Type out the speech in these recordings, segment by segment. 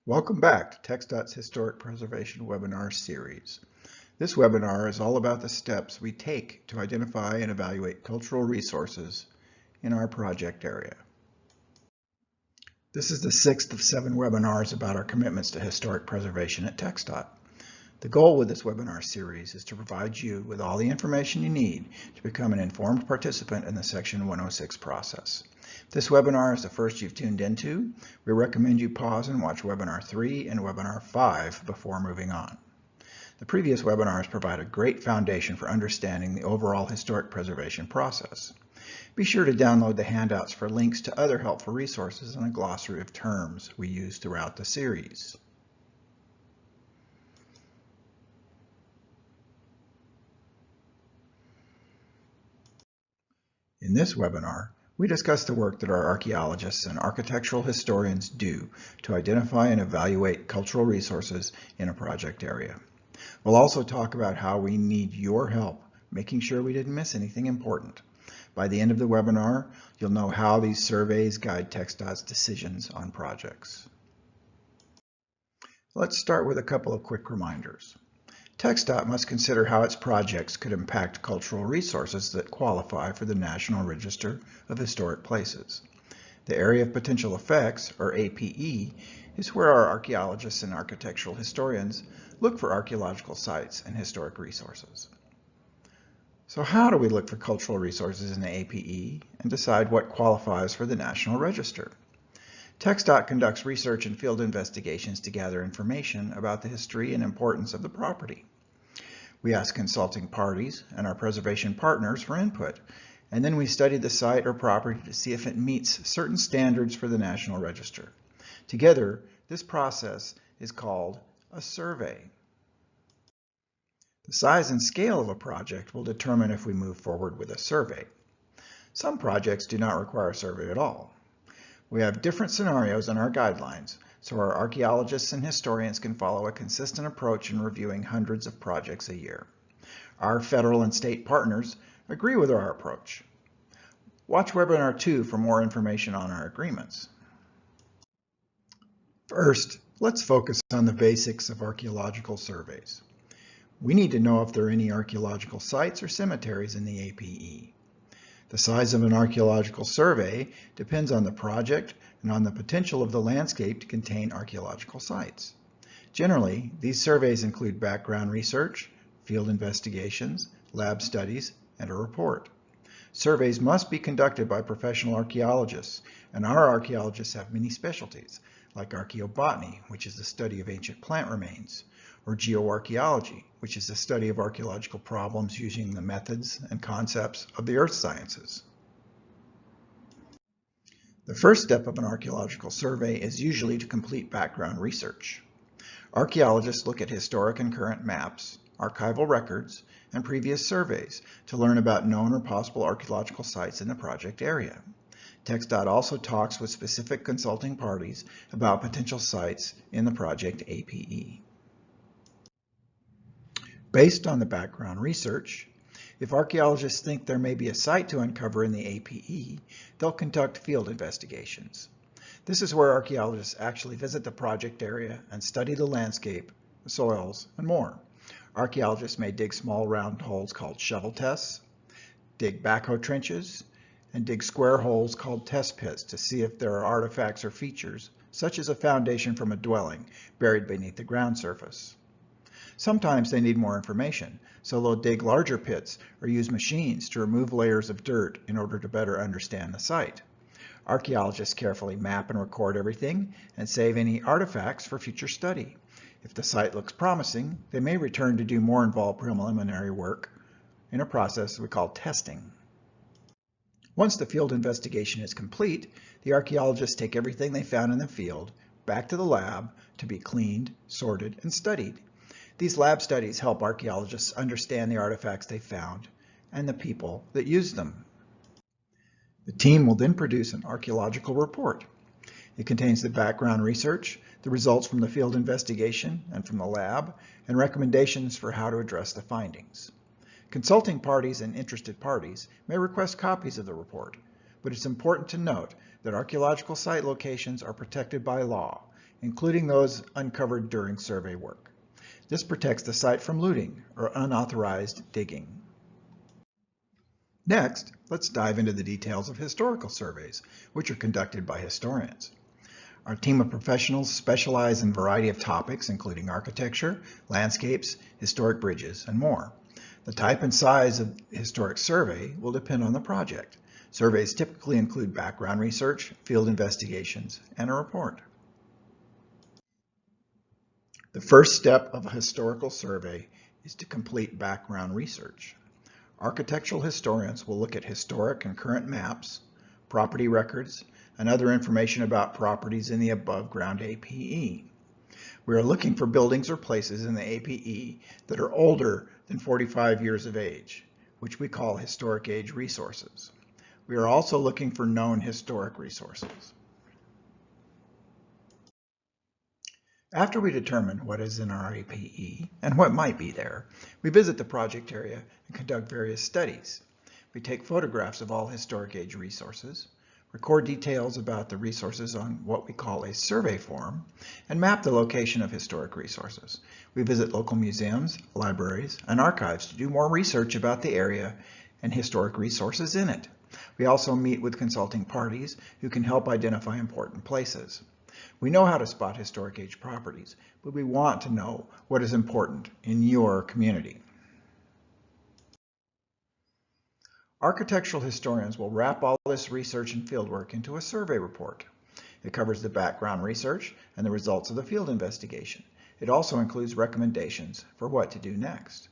Welcome back to TxDOT's Historic Preservation webinar series. This webinar is all about the steps we take to identify and evaluate cultural resources in our project area. This is the sixth of 7 webinars about our commitments to historic preservation at TxDOT. The goal with this webinar series is to provide you with all the information you need to become an informed participant in the Section 106 process. If this webinar is the first you've tuned into, we recommend you pause and watch webinar 3 and webinar 5 before moving on. The previous webinars provide a great foundation for understanding the overall historic preservation process. Be sure to download the handouts for links to other helpful resources and a glossary of terms we use throughout the series. In this webinar, we discuss the work that our archaeologists and architectural historians do to identify and evaluate cultural resources in a project area. We'll also talk about how we need your help making sure we didn't miss anything important. By the end of the webinar, you'll know how these surveys guide TxDOT's decisions on projects. Let's start with a couple of quick reminders. TxDOT must consider how its projects could impact cultural resources that qualify for the National Register of Historic Places. The Area of Potential Effects, or APE, is where our archaeologists and architectural historians look for archaeological sites and historic resources. So how do we look for cultural resources in the APE and decide what qualifies for the National Register? TxDOT conducts research and field investigations to gather information about the history and importance of the property. We ask consulting parties and our preservation partners for input, and then we study the site or property to see if it meets certain standards for the National Register. Together, this process is called a survey. The size and scale of a project will determine if we move forward with a survey. Some projects do not require a survey at all. We have different scenarios in our guidelines, so our archaeologists and historians can follow a consistent approach in reviewing hundreds of projects a year. Our federal and state partners agree with our approach. Watch webinar 2 for more information on our agreements. First, let's focus on the basics of archaeological surveys. We need to know if there are any archaeological sites or cemeteries in the APE. The size of an archaeological survey depends on the project and on the potential of the landscape to contain archaeological sites. Generally, these surveys include background research, field investigations, lab studies, and a report. Surveys must be conducted by professional archaeologists, and our archaeologists have many specialties, like archaeobotany, which is the study of ancient plant remains, or geoarchaeology, which is the study of archaeological problems using the methods and concepts of the earth sciences. The first step of an archaeological survey is usually to complete background research. Archaeologists look at historic and current maps, archival records, and previous surveys to learn about known or possible archaeological sites in the project area. TxDOT also talks with specific consulting parties about potential sites in the project APE. Based on the background research, if archaeologists think there may be a site to uncover in the APE, they'll conduct field investigations. This is where archaeologists actually visit the project area and study the landscape, the soils, and more. Archaeologists may dig small round holes called shovel tests, dig backhoe trenches, and dig square holes called test pits to see if there are artifacts or features, such as a foundation from a dwelling buried beneath the ground surface. Sometimes they need more information, so they'll dig larger pits or use machines to remove layers of dirt in order to better understand the site. Archaeologists carefully map and record everything and save any artifacts for future study. If the site looks promising, they may return to do more involved preliminary work in a process we call testing. Once the field investigation is complete, the archaeologists take everything they found in the field back to the lab to be cleaned, sorted, and studied. These lab studies help archaeologists understand the artifacts they found and the people that used them. The team will then produce an archaeological report. It contains the background research, the results from the field investigation and from the lab, and recommendations for how to address the findings. Consulting parties and interested parties may request copies of the report, but it's important to note that archaeological site locations are protected by law, including those uncovered during survey work. This protects the site from looting or unauthorized digging. Next, let's dive into the details of historical surveys, which are conducted by historians. Our team of professionals specialize in a variety of topics, including architecture, landscapes, historic bridges, and more. The type and size of historic survey will depend on the project. Surveys typically include background research, field investigations, and a report. The first step of a historical survey is to complete background research. Architectural historians will look at historic and current maps, property records, and other information about properties in the above-ground APE. We are looking for buildings or places in the APE that are older than 45 years of age, which we call historic age resources. We are also looking for known historic resources. After we determine what is in our APE and what might be there, we visit the project area and conduct various studies. We take photographs of all historic age resources, record details about the resources on what we call a survey form, and map the location of historic resources. We visit local museums, libraries, and archives to do more research about the area and historic resources in it. We also meet with consulting parties who can help identify important places. We know how to spot historic age properties, but we want to know what is important in your community. Architectural historians will wrap all this research and fieldwork into a survey report. It covers the background research and the results of the field investigation. It also includes recommendations for what to do next.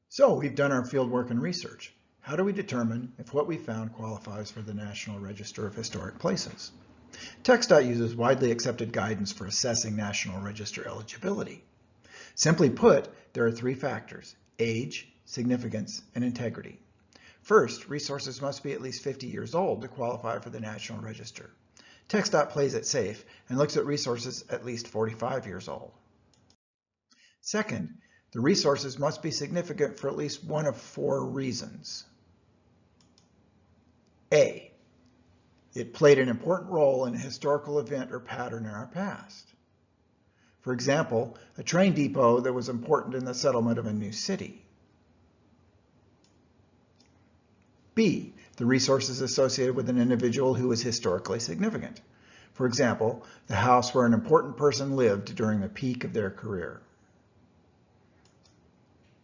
So we've done our fieldwork and research. How do we determine if what we found qualifies for the National Register of Historic Places? TxDOT uses widely accepted guidance for assessing National Register eligibility. Simply put, there are three factors: age, significance, and integrity. First, resources must be at least 50 years old to qualify for the National Register. TxDOT plays it safe and looks at resources at least 45 years old. Second, the resources must be significant for at least one of four reasons. A, it played an important role in a historical event or pattern in our past. For example, a train depot that was important in the settlement of a new city. B, the resource is associated with an individual who was historically significant. For example, the house where an important person lived during the peak of their career.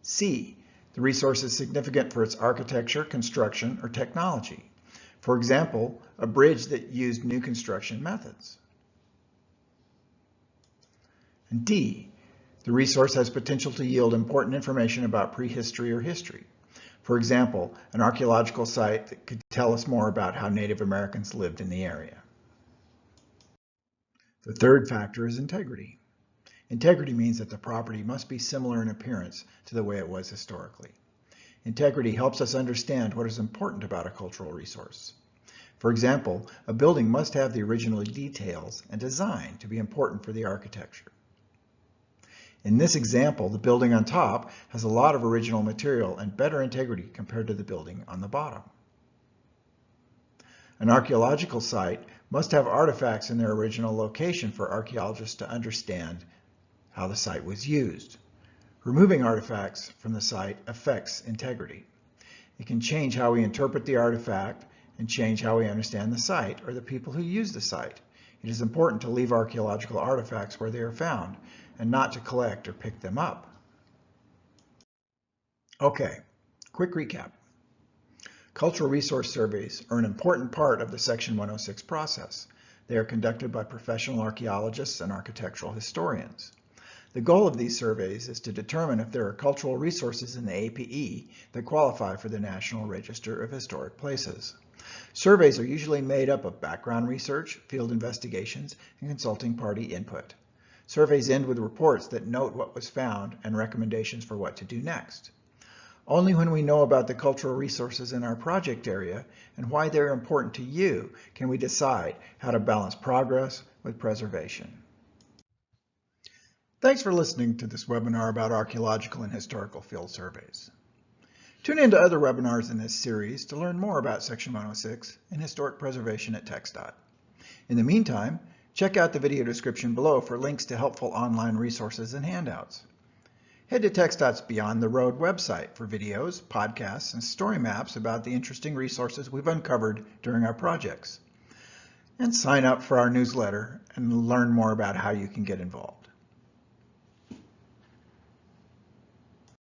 C, the resource is significant for its architecture, construction, or technology. For example, a bridge that used new construction methods. And D, the resource has potential to yield important information about prehistory or history. For example, an archaeological site that could tell us more about how Native Americans lived in the area. The third factor is integrity. Integrity means that the property must be similar in appearance to the way it was historically. Integrity helps us understand what is important about a cultural resource. For example, a building must have the original details and design to be important for the architecture. In this example, the building on top has a lot of original material and better integrity compared to the building on the bottom. An archaeological site must have artifacts in their original location for archaeologists to understand how the site was used. Removing artifacts from the site affects integrity. It can change how we interpret the artifact and change how we understand the site or the people who use the site. It is important to leave archaeological artifacts where they are found and not to collect or pick them up. Okay, quick recap. Cultural resource surveys are an important part of the Section 106 process. They are conducted by professional archaeologists and architectural historians. The goal of these surveys is to determine if there are cultural resources in the APE that qualify for the National Register of Historic Places. Surveys are usually made up of background research, field investigations, and consulting party input. Surveys end with reports that note what was found and recommendations for what to do next. Only when we know about the cultural resources in our project area and why they're important to you can we decide how to balance progress with preservation. Thanks for listening to this webinar about archaeological and historical field surveys. Tune in to other webinars in this series to learn more about Section 106 and historic preservation at TxDOT. In the meantime, Check out the video description below for links to helpful online resources and handouts. Head to TxDOT's Beyond the Road website for videos, podcasts, and story maps about the interesting resources we've uncovered during our projects. And sign up for our newsletter and learn more about how you can get involved.